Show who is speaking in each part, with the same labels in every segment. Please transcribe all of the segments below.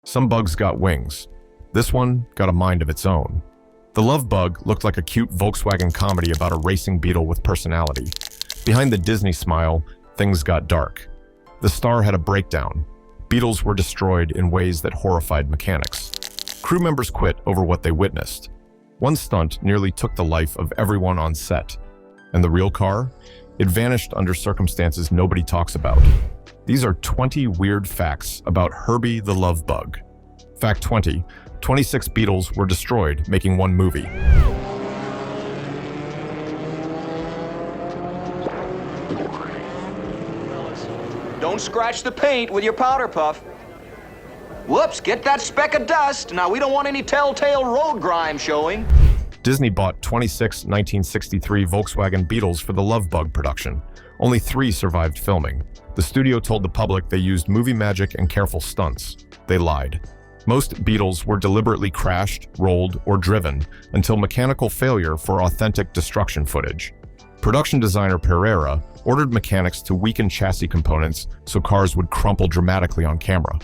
Speaker 1: Some bugs got wings. This one got a mind of its own. The Love Bug looked like a cute Volkswagen comedy about a racing beetle with personality. Behind the Disney smile, things got dark. The star had a breakdown. Beetles were destroyed in ways that horrified mechanics. Crew members quit over what they witnessed. One stunt nearly took the life of everyone on set. And the real car? It vanished under circumstances nobody talks about. These are 20 weird facts about Herbie the Love Bug. Fact 20. 26 Beetles were destroyed, making one movie.
Speaker 2: Don't scratch the paint with your powder puff. Whoops, get that speck of dust. Now, we don't want any telltale road grime showing.
Speaker 1: Disney bought 26 1963 Volkswagen Beetles for the Love Bug production. Only 3 survived filming. The studio told the public they used movie magic and careful stunts. They lied. Most Beetles were deliberately crashed, rolled, or driven until mechanical failure for authentic destruction footage. Production designer Pereira ordered mechanics to weaken chassis components so cars would crumple dramatically on camera.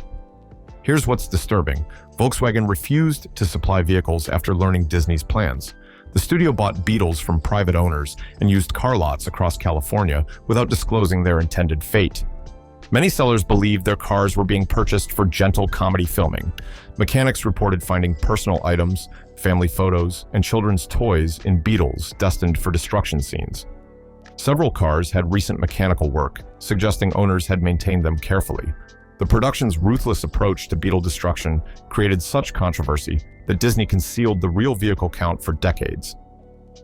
Speaker 1: Here's what's disturbing. Volkswagen refused to supply vehicles after learning Disney's plans. The studio bought Beetles from private owners and used car lots across California without disclosing their intended fate. Many sellers believed their cars were being purchased for gentle comedy filming. Mechanics reported finding personal items, family photos, and children's toys in Beetles destined for destruction scenes. Several cars had recent mechanical work, suggesting owners had maintained them carefully. The production's ruthless approach to Beetle destruction created such controversy that Disney concealed the real vehicle count for decades.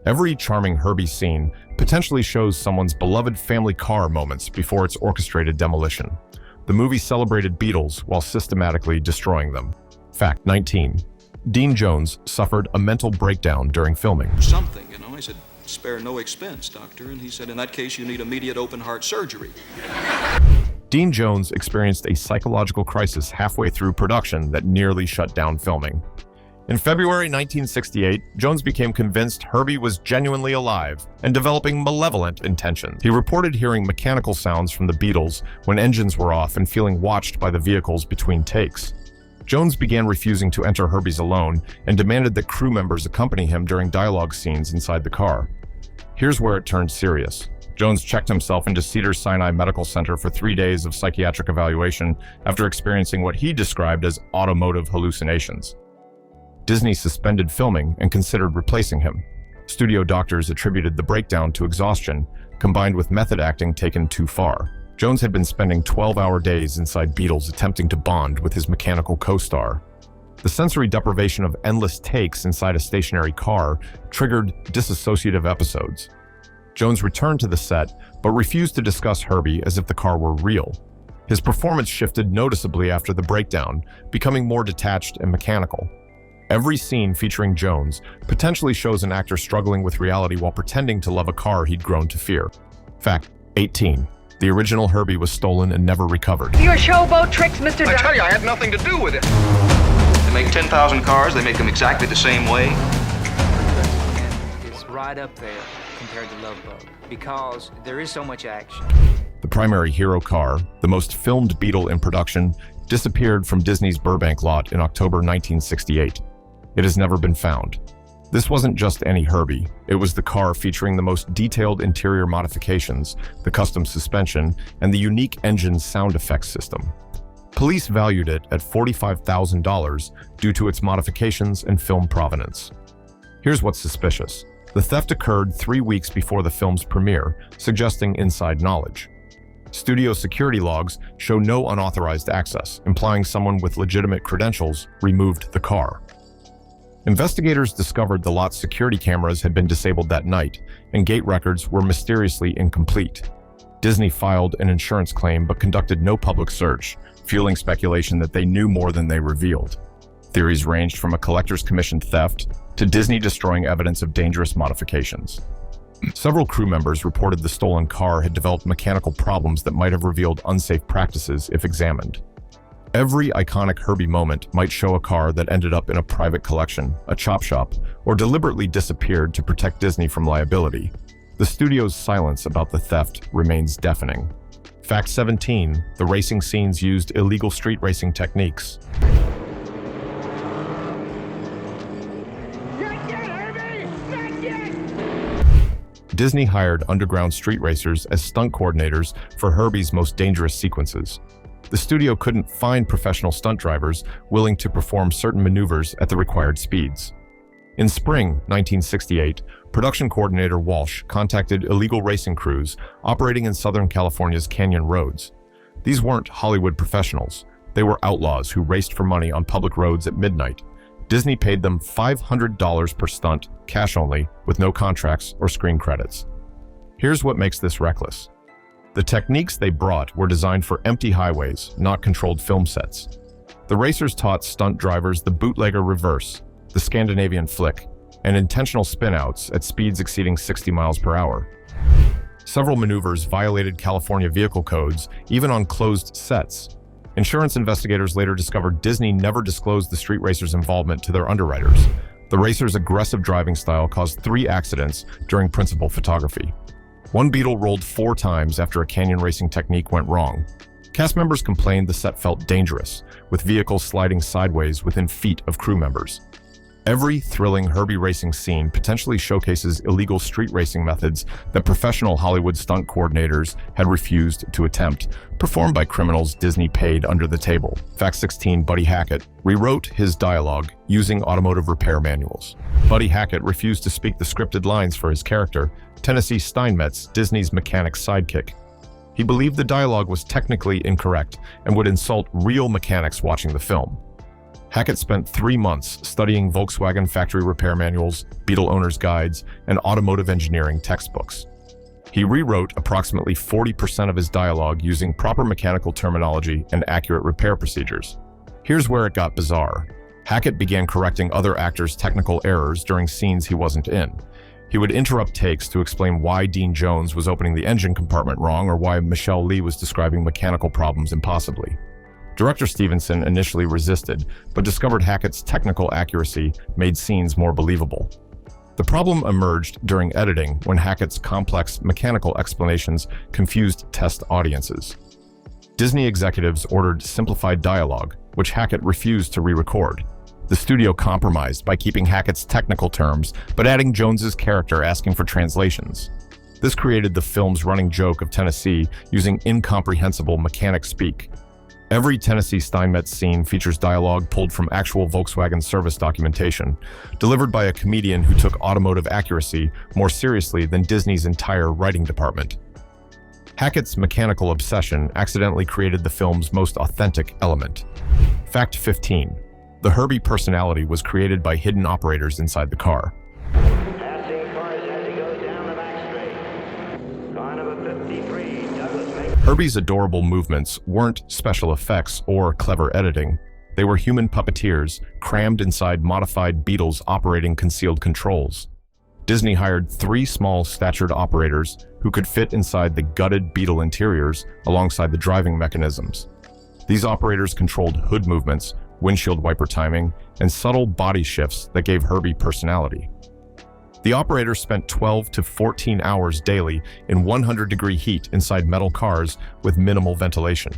Speaker 1: Every charming Herbie scene potentially shows someone's beloved family car moments before its orchestrated demolition. The movie celebrated Beetles while systematically destroying them. Fact 19. Dean Jones suffered a mental breakdown during filming.
Speaker 3: Something, I said, spare no expense, doctor. And he said, in that case, you need immediate open heart surgery.
Speaker 1: Dean Jones experienced a psychological crisis halfway through production that nearly shut down filming. In February 1968, Jones became convinced Herbie was genuinely alive and developing malevolent intentions. He reported hearing mechanical sounds from the Beetles when engines were off and feeling watched by the vehicles between takes. Jones began refusing to enter Herbie's alone and demanded that crew members accompany him during dialogue scenes inside the car. Here's where it turned serious. Jones checked himself into Cedars-Sinai Medical Center for 3 days of psychiatric evaluation after experiencing what he described as automotive hallucinations. Disney suspended filming and considered replacing him. Studio doctors attributed the breakdown to exhaustion, combined with method acting taken too far. Jones had been spending 12-hour days inside Beetles attempting to bond with his mechanical co-star. The sensory deprivation of endless takes inside a stationary car triggered dissociative episodes. Jones returned to the set, but refused to discuss Herbie as if the car were real. His performance shifted noticeably after the breakdown, becoming more detached and mechanical. Every scene featuring Jones potentially shows an actor struggling with reality while pretending to love a car he'd grown to fear. Fact 18. The original Herbie was stolen and never recovered.
Speaker 4: Your showboat tricks, Mr.
Speaker 2: I tell you, I had nothing to do with it. They make 10,000 cars, they make them exactly the same way.
Speaker 5: It's right up there compared to Love Bug because there is so much action.
Speaker 1: The primary hero car, the most filmed Beetle in production, disappeared from Disney's Burbank lot in October 1968. It has never been found. This wasn't just any Herbie. It was the car featuring the most detailed interior modifications, the custom suspension, and the unique engine sound effects system. Police valued it at $45,000 due to its modifications and film provenance. Here's what's suspicious. The theft occurred 3 weeks before the film's premiere, suggesting inside knowledge. Studio security logs show no unauthorized access, implying someone with legitimate credentials removed the car. Investigators discovered the lot's security cameras had been disabled that night, and gate records were mysteriously incomplete. Disney filed an insurance claim but conducted no public search, fueling speculation that they knew more than they revealed. Theories ranged from a collector's commission theft to Disney destroying evidence of dangerous modifications. Several crew members reported the stolen car had developed mechanical problems that might have revealed unsafe practices if examined. Every iconic Herbie moment might show a car that ended up in a private collection, a chop shop, or deliberately disappeared to protect Disney from liability. The studio's silence about the theft remains deafening. Fact 17. The racing scenes used illegal street racing techniques. Disney hired underground street racers as stunt coordinators for Herbie's most dangerous sequences. The studio couldn't find professional stunt drivers willing to perform certain maneuvers at the required speeds. In spring 1968, production coordinator Walsh contacted illegal racing crews operating in Southern California's canyon roads. These weren't Hollywood professionals. They were outlaws who raced for money on public roads at midnight. Disney paid them $500 per stunt, cash only, with no contracts or screen credits. Here's what makes this reckless. The techniques they brought were designed for empty highways, not controlled film sets. The racers taught stunt drivers the bootlegger reverse, the Scandinavian flick, and intentional spin-outs at speeds exceeding 60 miles per hour. Several maneuvers violated California vehicle codes, even on closed sets. Insurance investigators later discovered Disney never disclosed the street racers' involvement to their underwriters. The racers' aggressive driving style caused 3 accidents during principal photography. One Beetle rolled 4 times after a canyon racing technique went wrong. Cast members complained the set felt dangerous, with vehicles sliding sideways within feet of crew members. Every thrilling Herbie racing scene potentially showcases illegal street racing methods that professional Hollywood stunt coordinators had refused to attempt, performed by criminals Disney paid under the table. Fact 16, Buddy Hackett rewrote his dialogue using automotive repair manuals. Buddy Hackett refused to speak the scripted lines for his character, Tennessee Steinmetz, Disney's mechanic's sidekick. He believed the dialogue was technically incorrect and would insult real mechanics watching the film. Hackett spent 3 months studying Volkswagen factory repair manuals, Beetle owner's guides, and automotive engineering textbooks. He rewrote approximately 40% of his dialogue using proper mechanical terminology and accurate repair procedures. Here's where it got bizarre. Hackett began correcting other actors' technical errors during scenes he wasn't in. He would interrupt takes to explain why Dean Jones was opening the engine compartment wrong or why Michelle Lee was describing mechanical problems impossibly. Director Stevenson initially resisted, but discovered Hackett's technical accuracy made scenes more believable. The problem emerged during editing when Hackett's complex mechanical explanations confused test audiences. Disney executives ordered simplified dialogue, which Hackett refused to re-record. The studio compromised by keeping Hackett's technical terms, but adding Jones's character asking for translations. This created the film's running joke of Tennessee using incomprehensible mechanic speak. Every Tennessee Steinmetz scene features dialogue pulled from actual Volkswagen service documentation, delivered by a comedian who took automotive accuracy more seriously than Disney's entire writing department. Hackett's mechanical obsession accidentally created the film's most authentic element. Fact 15. The Herbie personality was created by hidden operators inside the car. Herbie's adorable movements weren't special effects or clever editing. They were human puppeteers crammed inside modified Beetles operating concealed controls. Disney hired 3 small-statured operators who could fit inside the gutted Beetle interiors alongside the driving mechanisms. These operators controlled hood movements, windshield wiper timing, and subtle body shifts that gave Herbie personality. The operators spent 12 to 14 hours daily in 100-degree heat inside metal cars with minimal ventilation.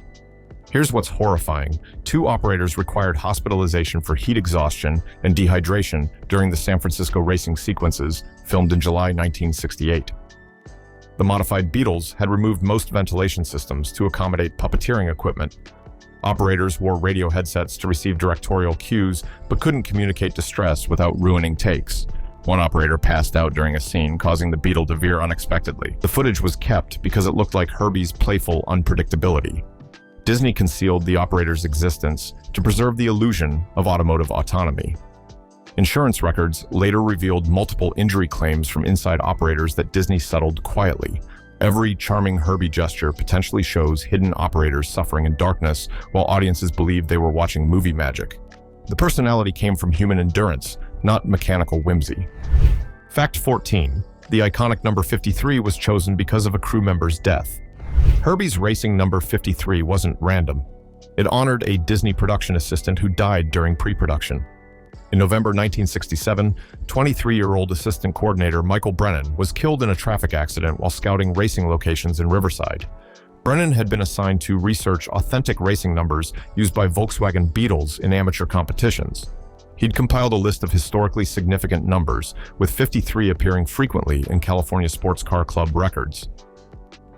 Speaker 1: Here's what's horrifying. 2 operators required hospitalization for heat exhaustion and dehydration during the San Francisco racing sequences filmed in July 1968. The modified Beetles had removed most ventilation systems to accommodate puppeteering equipment. Operators wore radio headsets to receive directorial cues but couldn't communicate distress without ruining takes. One operator passed out during a scene, causing the Beetle to veer unexpectedly. The footage was kept because it looked like Herbie's playful unpredictability. Disney concealed the operator's existence to preserve the illusion of automotive autonomy. Insurance records later revealed multiple injury claims from inside operators that Disney settled quietly. Every charming Herbie gesture potentially shows hidden operators suffering in darkness while audiences believed they were watching movie magic. The personality came from human endurance, not mechanical whimsy. Fact 14. The iconic number 53 was chosen because of a crew member's death. Herbie's racing number 53 wasn't random. It honored a Disney production assistant who died during pre-production. In November 1967, 23-year-old assistant coordinator Michael Brennan was killed in a traffic accident while scouting racing locations in Riverside. Brennan had been assigned to research authentic racing numbers used by Volkswagen Beetles in amateur competitions. He'd compiled a list of historically significant numbers, with 53 appearing frequently in California Sports Car Club records.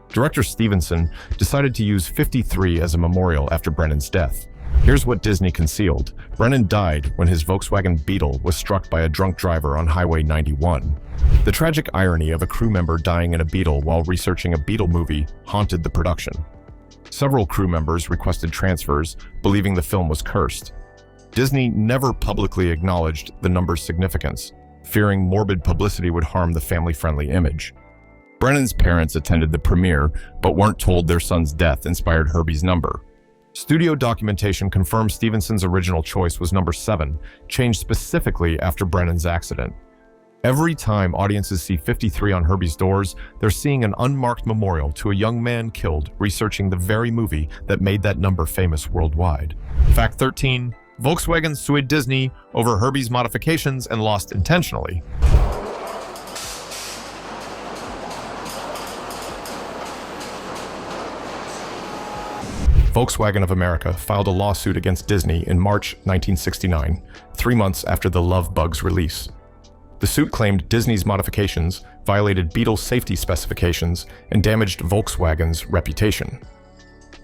Speaker 1: Director Stevenson decided to use 53 as a memorial after Brennan's death. Here's what Disney concealed. Brennan died when his Volkswagen Beetle was struck by a drunk driver on Highway 91. The tragic irony of a crew member dying in a Beetle while researching a Beetle movie haunted the production. Several crew members requested transfers, believing the film was cursed. Disney never publicly acknowledged the number's significance, fearing morbid publicity would harm the family-friendly image. Brennan's parents attended the premiere, but weren't told their son's death inspired Herbie's number. Studio documentation confirms Stevenson's original choice was number 7, changed specifically after Brennan's accident. Every time audiences see 53 on Herbie's doors, they're seeing an unmarked memorial to a young man killed researching the very movie that made that number famous worldwide. Fact 13. Volkswagen sued Disney over Herbie's modifications and lost intentionally. Volkswagen of America filed a lawsuit against Disney in March 1969, 3 months after The Love Bug's release. The suit claimed Disney's modifications violated Beetle safety specifications and damaged Volkswagen's reputation.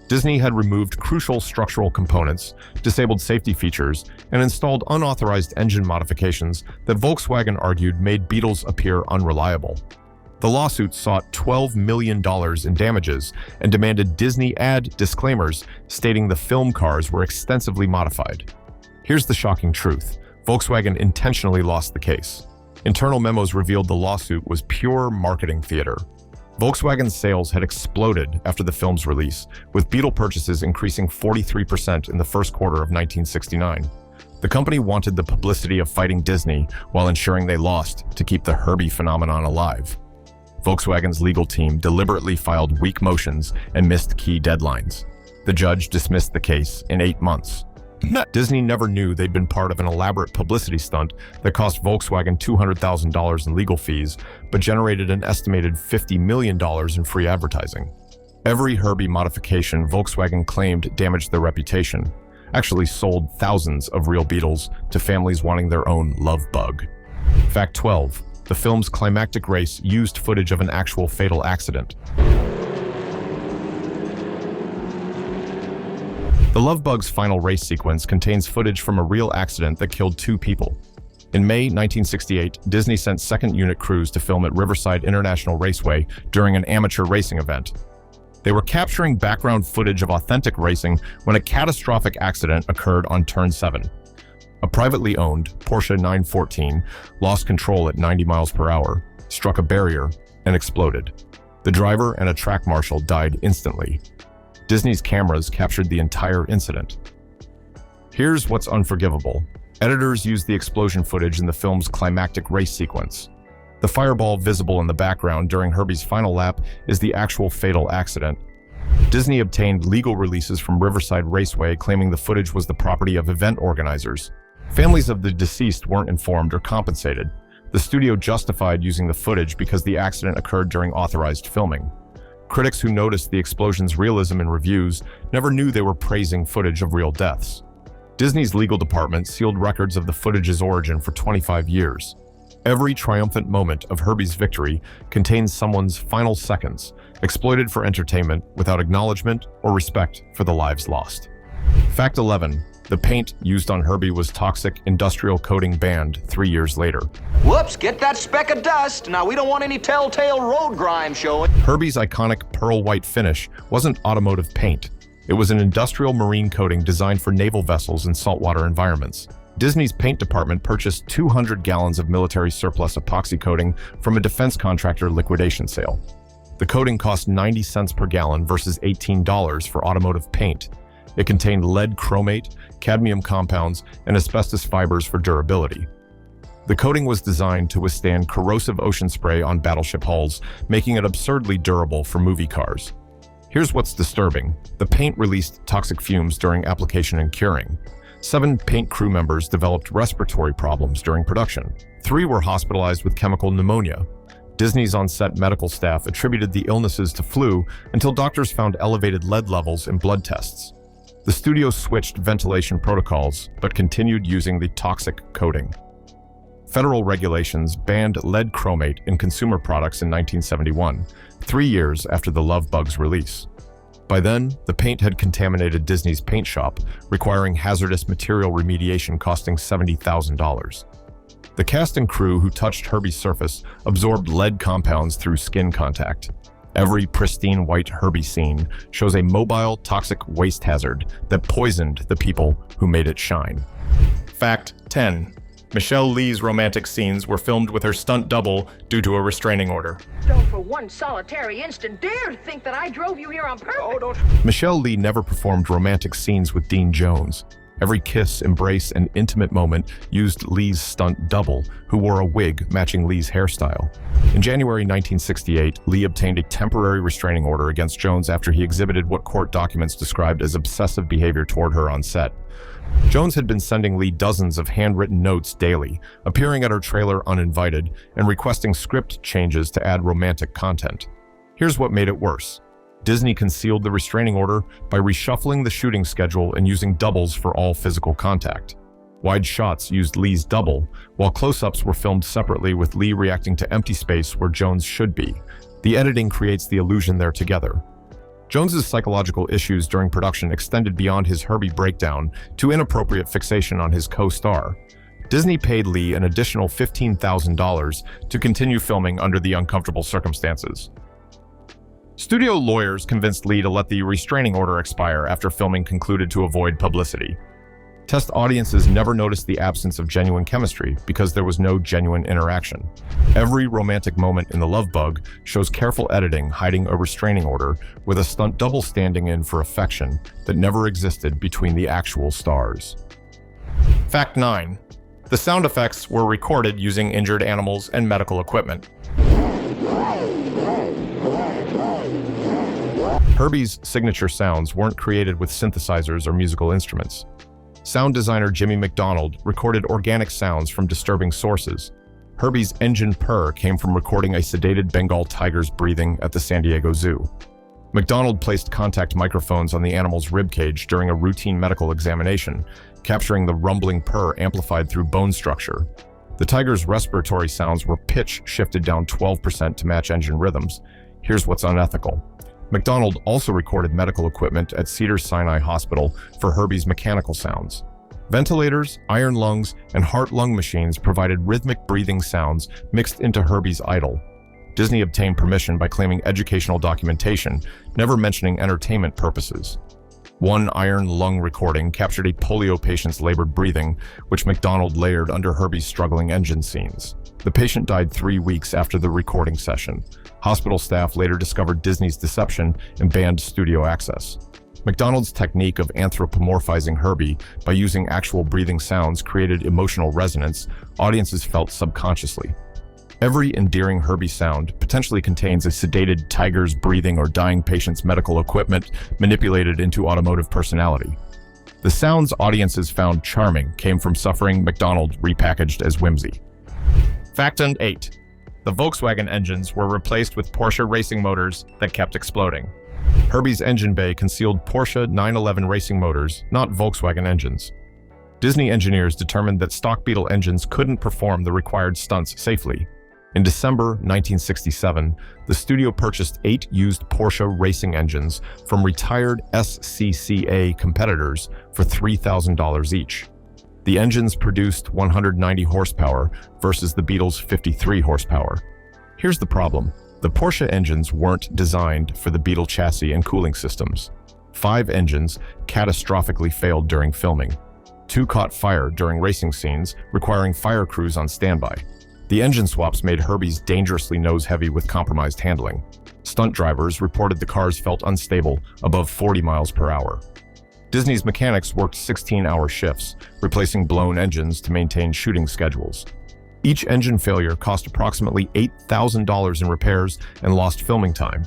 Speaker 1: Disney had removed crucial structural components, disabled safety features, and installed unauthorized engine modifications that Volkswagen argued made Beetles appear unreliable. The lawsuit sought $12 million in damages and demanded Disney add disclaimers stating the film cars were extensively modified. Here's the shocking truth. Volkswagen intentionally lost the case. Internal memos revealed the lawsuit was pure marketing theater. Volkswagen's sales had exploded after the film's release, with Beetle purchases increasing 43% in the first quarter of 1969. The company wanted the publicity of fighting Disney while ensuring they lost to keep the Herbie phenomenon alive. Volkswagen's legal team deliberately filed weak motions and missed key deadlines. The judge dismissed the case in 8 months. Disney never knew they'd been part of an elaborate publicity stunt that cost Volkswagen $200,000 in legal fees, but generated an estimated $50 million in free advertising. Every Herbie modification Volkswagen claimed damaged their reputation actually sold thousands of real Beetles to families wanting their own Love Bug. Fact 12. The film's climactic race used footage of an actual fatal accident. The Love Bug's final race sequence contains footage from a real accident that killed 2 people. In May 1968, Disney sent second unit crews to film at Riverside International Raceway during an amateur racing event. They were capturing background footage of authentic racing when a catastrophic accident occurred on Turn 7. A privately owned Porsche 914 lost control at 90 miles per hour, struck a barrier, and exploded. The driver and a track marshal died instantly. Disney's cameras captured the entire incident. Here's what's unforgivable. Editors used the explosion footage in the film's climactic race sequence. The fireball visible in the background during Herbie's final lap is the actual fatal accident. Disney obtained legal releases from Riverside Raceway claiming the footage was the property of event organizers. Families of the deceased weren't informed or compensated. The studio justified using the footage because the accident occurred during authorized filming. Critics who noticed the explosion's realism in reviews never knew they were praising footage of real deaths. Disney's legal department sealed records of the footage's origin for 25 years. Every triumphant moment of Herbie's victory contains someone's final seconds, exploited for entertainment without acknowledgement or respect for the lives lost. Fact 11. The paint used on Herbie was toxic industrial coating banned 3 years later.
Speaker 2: Whoops, get that speck of dust. Now, we don't want any telltale road grime showing.
Speaker 1: Herbie's iconic pearl white finish wasn't automotive paint. It was an industrial marine coating designed for naval vessels in saltwater environments. Disney's paint department purchased 200 gallons of military surplus epoxy coating from a defense contractor liquidation sale. The coating cost 90 cents per gallon versus $18 for automotive paint. It contained lead chromate, cadmium compounds, and asbestos fibers for durability. The coating was designed to withstand corrosive ocean spray on battleship hulls, making it absurdly durable for movie cars. Here's what's disturbing. The paint released toxic fumes during application and curing. 7 paint crew members developed respiratory problems during production. 3 were hospitalized with chemical pneumonia. Disney's on-set medical staff attributed the illnesses to flu until doctors found elevated lead levels in blood tests. The studio switched ventilation protocols, but continued using the toxic coating. Federal regulations banned lead chromate in consumer products in 1971, 3 years after The Love Bug's release. By then, the paint had contaminated Disney's paint shop, requiring hazardous material remediation costing $70,000. The cast and crew who touched Herbie's surface absorbed lead compounds through skin contact. Every pristine white Herbie scene shows a mobile, toxic waste hazard that poisoned the people who made it shine. Fact 10. Michelle Lee's romantic scenes were filmed with her stunt double due to a restraining order.
Speaker 4: Don't for one solitary instant dare to think that I drove you here on purpose.
Speaker 2: Oh, don't.
Speaker 1: Michelle Lee never performed romantic scenes with Dean Jones. Every kiss, embrace, and intimate moment used Lee's stunt double, who wore a wig matching Lee's hairstyle. In January 1968, Lee obtained a temporary restraining order against Jones after he exhibited what court documents described as obsessive behavior toward her on set. Jones had been sending Lee dozens of handwritten notes daily, appearing at her trailer uninvited, and requesting script changes to add romantic content. Here's what made it worse. Disney concealed the restraining order by reshuffling the shooting schedule and using doubles for all physical contact. Wide shots used Lee's double, while close-ups were filmed separately with Lee reacting to empty space where Jones should be. The editing creates the illusion they're together. Jones's psychological issues during production extended beyond his Herbie breakdown to inappropriate fixation on his co-star. Disney paid Lee an additional $15,000 to continue filming under the uncomfortable circumstances. Studio lawyers convinced Lee to let the restraining order expire after filming concluded to avoid publicity. Test audiences never noticed the absence of genuine chemistry because there was no genuine interaction. Every romantic moment in The Love Bug shows careful editing hiding a restraining order with a stunt double standing in for affection that never existed between the actual stars. Fact 9. The sound effects were recorded using injured animals and medical equipment. Herbie's signature sounds weren't created with synthesizers or musical instruments. Sound designer Jimmy McDonald recorded organic sounds from disturbing sources. Herbie's engine purr came from recording a sedated Bengal tiger's breathing at the San Diego Zoo. McDonald placed contact microphones on the animal's ribcage during a routine medical examination, capturing the rumbling purr amplified through bone structure. The tiger's respiratory sounds were pitch shifted down 12% to match engine rhythms. Here's what's unethical. McDonald also recorded medical equipment at Cedars-Sinai Hospital for Herbie's mechanical sounds. Ventilators, iron lungs, and heart-lung machines provided rhythmic breathing sounds mixed into Herbie's idol. Disney obtained permission by claiming educational documentation, never mentioning entertainment purposes. One iron lung recording captured a polio patient's labored breathing, which McDonald layered under Herbie's struggling engine scenes. The patient died 3 weeks after the recording session. Hospital staff later discovered Disney's deception and banned studio access. McDonald's technique of anthropomorphizing Herbie by using actual breathing sounds created emotional resonance audiences felt subconsciously. Every endearing Herbie sound potentially contains a sedated tiger's breathing or dying patient's medical equipment manipulated into automotive personality. The sounds audiences found charming came from suffering McDonald repackaged as whimsy. Fact 8. The Volkswagen engines were replaced with Porsche racing motors that kept exploding. Herbie's engine bay concealed Porsche 911 racing motors, not Volkswagen engines. Disney engineers determined that stock Beetle engines couldn't perform the required stunts safely. In December 1967, the studio purchased 8 used Porsche racing engines from retired SCCA competitors for $3,000 each. The engines produced 190 horsepower versus the Beetle's 53 horsepower. Here's the problem. The Porsche engines weren't designed for the Beetle chassis and cooling systems. 5 engines catastrophically failed during filming. 2 caught fire during racing scenes, requiring fire crews on standby. The engine swaps made Herbie's dangerously nose-heavy with compromised handling. Stunt drivers reported the cars felt unstable, above 40 miles per hour. Disney's mechanics worked 16-hour shifts, replacing blown engines to maintain shooting schedules. Each engine failure cost approximately $8,000 in repairs and lost filming time.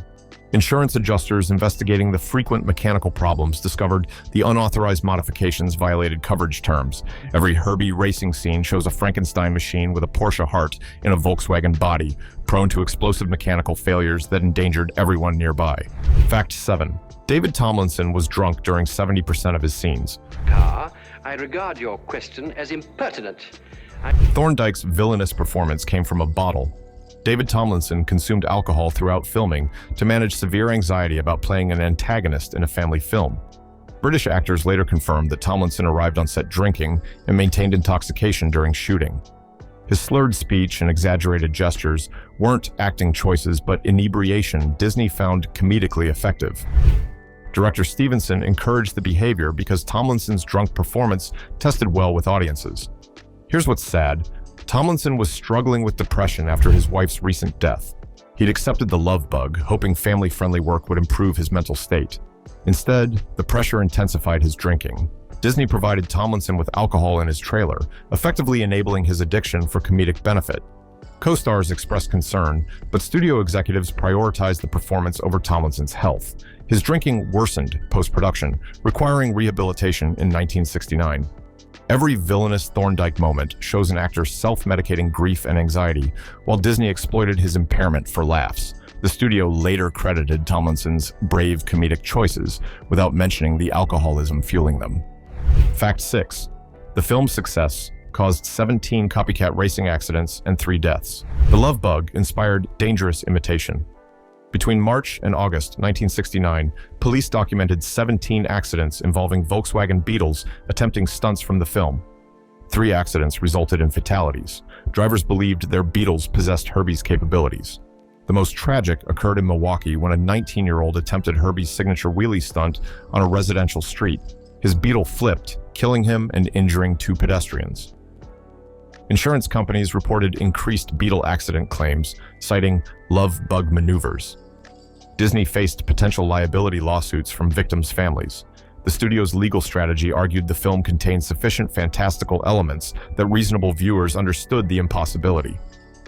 Speaker 1: Insurance adjusters investigating the frequent mechanical problems discovered the unauthorized modifications violated coverage terms. Every Herbie racing scene shows a Frankenstein machine with a Porsche heart in a Volkswagen body, prone to explosive mechanical failures that endangered everyone nearby. Fact 7. David Tomlinson was drunk during 70% of his scenes.
Speaker 6: I regard your question as impertinent.
Speaker 1: Thorndike's villainous performance came from a bottle. David Tomlinson consumed alcohol throughout filming to manage severe anxiety about playing an antagonist in a family film. British actors later confirmed that Tomlinson arrived on set drinking and maintained intoxication during shooting. His slurred speech and exaggerated gestures weren't acting choices, but inebriation Disney found comedically effective. Director Stevenson encouraged the behavior because Tomlinson's drunk performance tested well with audiences. Here's what's sad. Tomlinson was struggling with depression after his wife's recent death. He'd accepted the love bug, hoping family-friendly work would improve his mental state. Instead, the pressure intensified his drinking. Disney provided Tomlinson with alcohol in his trailer, effectively enabling his addiction for comedic benefit. Co-stars expressed concern, but studio executives prioritized the performance over Tomlinson's health. His drinking worsened post-production, requiring rehabilitation in 1969. Every villainous Thorndike moment shows an actor self-medicating grief and anxiety, while Disney exploited his impairment for laughs. The studio later credited Tomlinson's brave comedic choices, without mentioning the alcoholism fueling them. Fact 6. The film's success caused 17 copycat racing accidents and 3 deaths. The Love Bug inspired dangerous imitation. Between March and August 1969, police documented 17 accidents involving Volkswagen Beetles attempting stunts from the film. 3 accidents resulted in fatalities. Drivers believed their Beetles possessed Herbie's capabilities. The most tragic occurred in Milwaukee when a 19-year-old attempted Herbie's signature wheelie stunt on a residential street. His Beetle flipped, killing him and injuring 2 pedestrians. Insurance companies reported increased Beetle accident claims, citing love bug maneuvers. Disney faced potential liability lawsuits from victims' families. The studio's legal strategy argued the film contained sufficient fantastical elements that reasonable viewers understood the impossibility.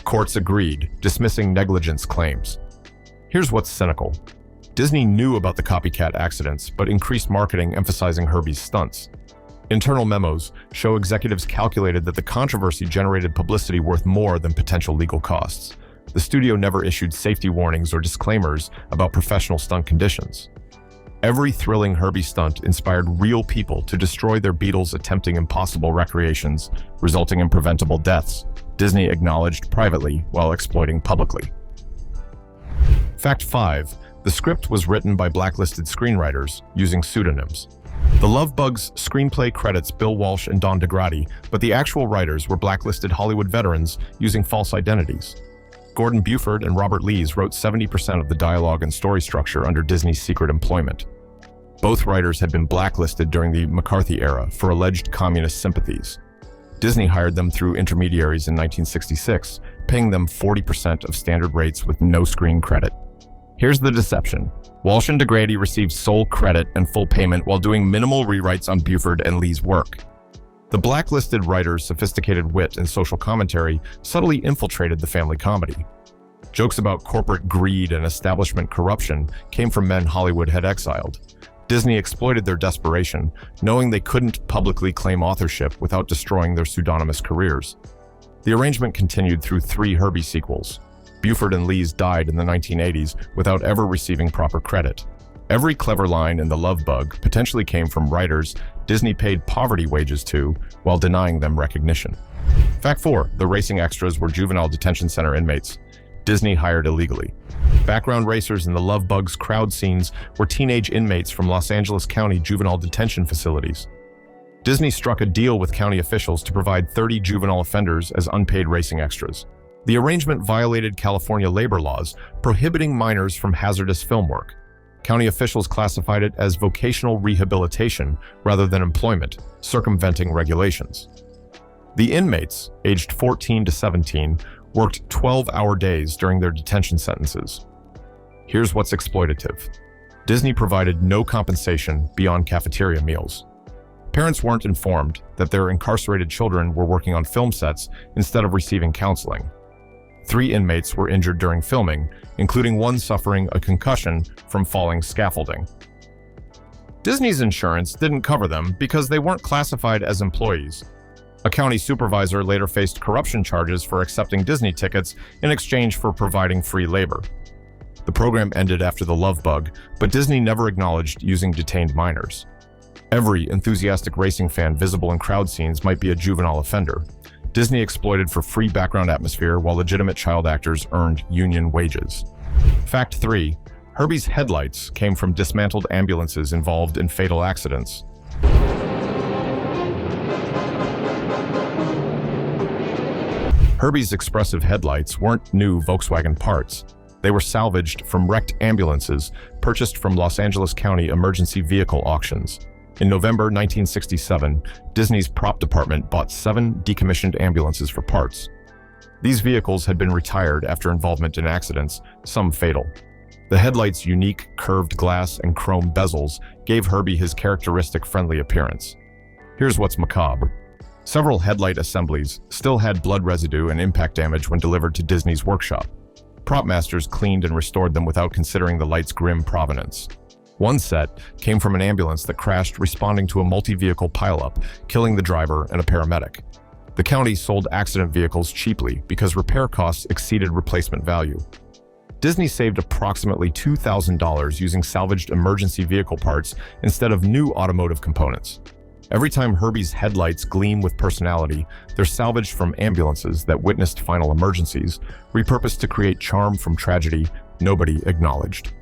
Speaker 1: Courts agreed, dismissing negligence claims. Here's what's cynical. Disney knew about the copycat accidents, but increased marketing emphasizing Herbie's stunts. Internal memos show executives calculated that the controversy generated publicity worth more than potential legal costs. The studio never issued safety warnings or disclaimers about professional stunt conditions. Every thrilling Herbie stunt inspired real people to destroy their Beetles attempting impossible recreations, resulting in preventable deaths. Disney acknowledged privately while exploiting publicly. Fact 5. The script was written by blacklisted screenwriters using pseudonyms. The Love Bug's screenplay credits Bill Walsh and Don DeGrady, but the actual writers were blacklisted Hollywood veterans using false identities. Gordon Buford and Robert Lees wrote 70% of the dialogue and story structure under Disney's secret employment. Both writers had been blacklisted during the McCarthy era for alleged communist sympathies. Disney hired them through intermediaries in 1966, paying them 40% of standard rates with no screen credit. Here's the deception. Walsh and DeGrady received sole credit and full payment while doing minimal rewrites on Buford and Lee's work. The blacklisted writers' sophisticated wit and social commentary subtly infiltrated the family comedy. Jokes about corporate greed and establishment corruption came from men Hollywood had exiled. Disney exploited their desperation, knowing they couldn't publicly claim authorship without destroying their pseudonymous careers. The arrangement continued through 3 Herbie sequels. Buford and Lees died in the 1980s without ever receiving proper credit. Every clever line in The Love Bug potentially came from writers Disney paid poverty wages to while denying them recognition. Fact 4. The racing extras were juvenile detention center inmates Disney hired illegally. Background racers in The Love Bug's crowd scenes were teenage inmates from Los Angeles County juvenile detention facilities. Disney struck a deal with county officials to provide 30 juvenile offenders as unpaid racing extras. The arrangement violated California labor laws, prohibiting minors from hazardous film work. County officials classified it as vocational rehabilitation rather than employment, circumventing regulations. The inmates, aged 14 to 17, worked 12-hour days during their detention sentences. Here's what's exploitative. Disney provided no compensation beyond cafeteria meals. Parents weren't informed that their incarcerated children were working on film sets instead of receiving counseling. 3 inmates were injured during filming, including one suffering a concussion from falling scaffolding. Disney's insurance didn't cover them because they weren't classified as employees. A county supervisor later faced corruption charges for accepting Disney tickets in exchange for providing free labor. The program ended after The Love Bug, but Disney never acknowledged using detained minors. Every enthusiastic racing fan visible in crowd scenes might be a juvenile offender. Disney exploited for free background atmosphere while legitimate child actors earned union wages. Fact 3. Herbie's headlights came from dismantled ambulances involved in fatal accidents. Herbie's expressive headlights weren't new Volkswagen parts. They were salvaged from wrecked ambulances purchased from Los Angeles County emergency vehicle auctions. In November 1967, Disney's prop department bought 7 decommissioned ambulances for parts. These vehicles had been retired after involvement in accidents, some fatal. The headlights' unique curved glass and chrome bezels gave Herbie his characteristic friendly appearance. Here's what's macabre. Several headlight assemblies still had blood residue and impact damage when delivered to Disney's workshop. Prop masters cleaned and restored them without considering the light's grim provenance. One set came from an ambulance that crashed responding to a multi-vehicle pileup, killing the driver and a paramedic. The county sold accident vehicles cheaply because repair costs exceeded replacement value. Disney saved approximately $2,000 using salvaged emergency vehicle parts instead of new automotive components. Every time Herbie's headlights gleam with personality, they're salvaged from ambulances that witnessed final emergencies, repurposed to create charm from tragedy nobody acknowledged.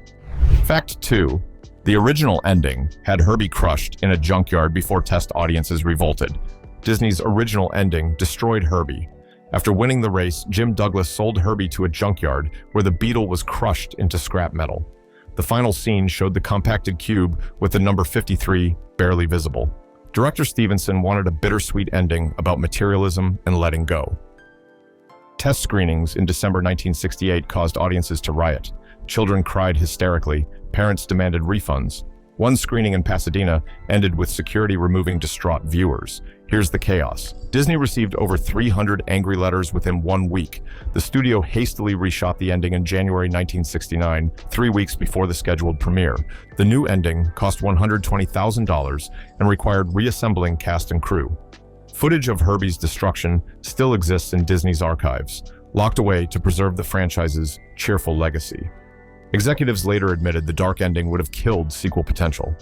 Speaker 1: Fact 2. The original ending had Herbie crushed in a junkyard before test audiences revolted. Disney's original ending destroyed Herbie. After winning the race, Jim Douglas sold Herbie to a junkyard where the Beetle was crushed into scrap metal. The final scene showed the compacted cube with the number 53 barely visible. Director Stevenson wanted a bittersweet ending about materialism and letting go. Test screenings in December 1968 caused audiences to riot. Children cried hysterically. Parents demanded refunds. One screening in Pasadena ended with security removing distraught viewers. Here's the chaos. Disney received over 300 angry letters within 1 week. The studio hastily reshot the ending in January 1969, 3 weeks before the scheduled premiere. The new ending cost $120,000 and required reassembling cast and crew. Footage of Herbie's destruction still exists in Disney's archives, locked away to preserve the franchise's cheerful legacy. Executives later admitted the dark ending would have killed sequel potential.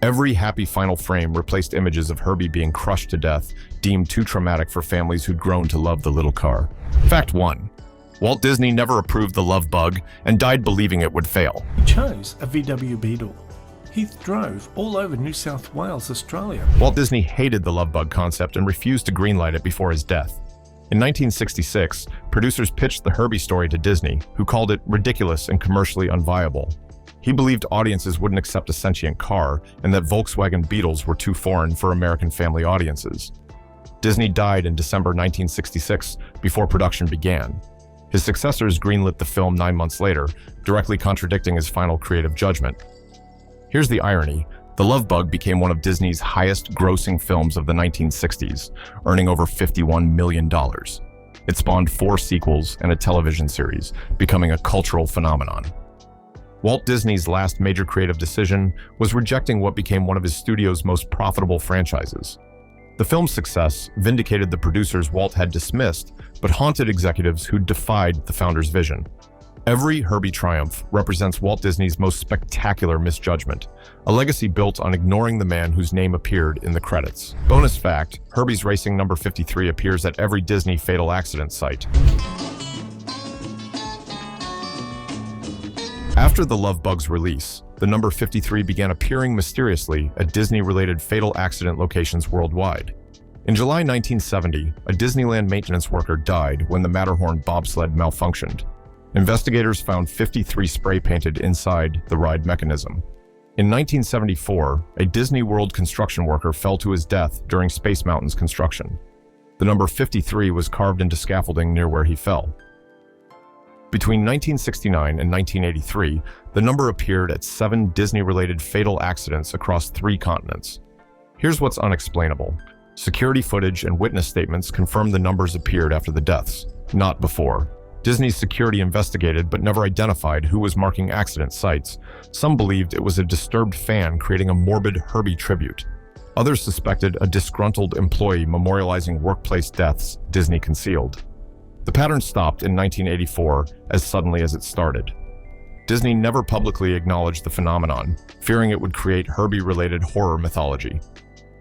Speaker 1: Every happy final frame replaced images of Herbie being crushed to death, deemed too traumatic for families who'd grown to love the little car. Fact 1. Walt Disney never approved The Love Bug and died believing it would fail.
Speaker 7: He chose a VW Beetle. He drove all over New South Wales, Australia.
Speaker 1: Walt Disney hated the Love Bug concept and refused to greenlight it before his death. In 1966, producers pitched the Herbie story to Disney, who called it ridiculous and commercially unviable. He believed audiences wouldn't accept a sentient car and that Volkswagen Beetles were too foreign for American family audiences. Disney died in December 1966 before production began. His successors greenlit the film 9 months later, directly contradicting his final creative judgment. Here's the irony. The Love Bug became one of Disney's highest-grossing films of the 1960s, earning over $51 million. It spawned 4 sequels and a television series, becoming a cultural phenomenon. Walt Disney's last major creative decision was rejecting what became one of his studio's most profitable franchises. The film's success vindicated the producers Walt had dismissed, but haunted executives who defied the founder's vision. Every Herbie triumph represents Walt Disney's most spectacular misjudgment, a legacy built on ignoring the man whose name appeared in the credits. Bonus fact, Herbie's racing number 53 appears at every Disney fatal accident site. After The Love Bug's release, the number 53 began appearing mysteriously at Disney-related fatal accident locations worldwide. In July 1970, a Disneyland maintenance worker died when the Matterhorn bobsled malfunctioned. Investigators found 53 spray-painted inside the ride mechanism. In 1974, a Disney World construction worker fell to his death during Space Mountain's construction. The number 53 was carved into scaffolding near where he fell. Between 1969 and 1983, the number appeared at 7 Disney-related fatal accidents across 3 continents. Here's what's unexplainable. Security footage and witness statements confirm the numbers appeared after the deaths, not before. Disney's security investigated but never identified who was marking accident sites. Some believed it was a disturbed fan creating a morbid Herbie tribute. Others suspected a disgruntled employee memorializing workplace deaths Disney concealed. The pattern stopped in 1984 as suddenly as it started. Disney never publicly acknowledged the phenomenon, fearing it would create Herbie-related horror mythology.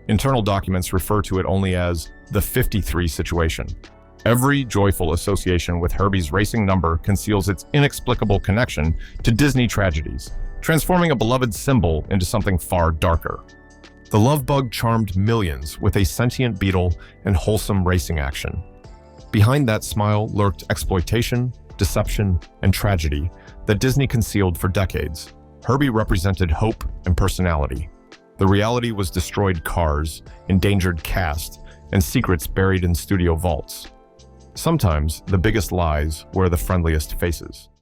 Speaker 1: Internal documents refer to it only as the 53 situation. Every joyful association with Herbie's racing number conceals its inexplicable connection to Disney tragedies, transforming a beloved symbol into something far darker. The Love Bug charmed millions with a sentient Beetle and wholesome racing action. Behind that smile lurked exploitation, deception, and tragedy that Disney concealed for decades. Herbie represented hope and personality. The reality was destroyed cars, endangered cast, and secrets buried in studio vaults. Sometimes the biggest lies wear the friendliest faces.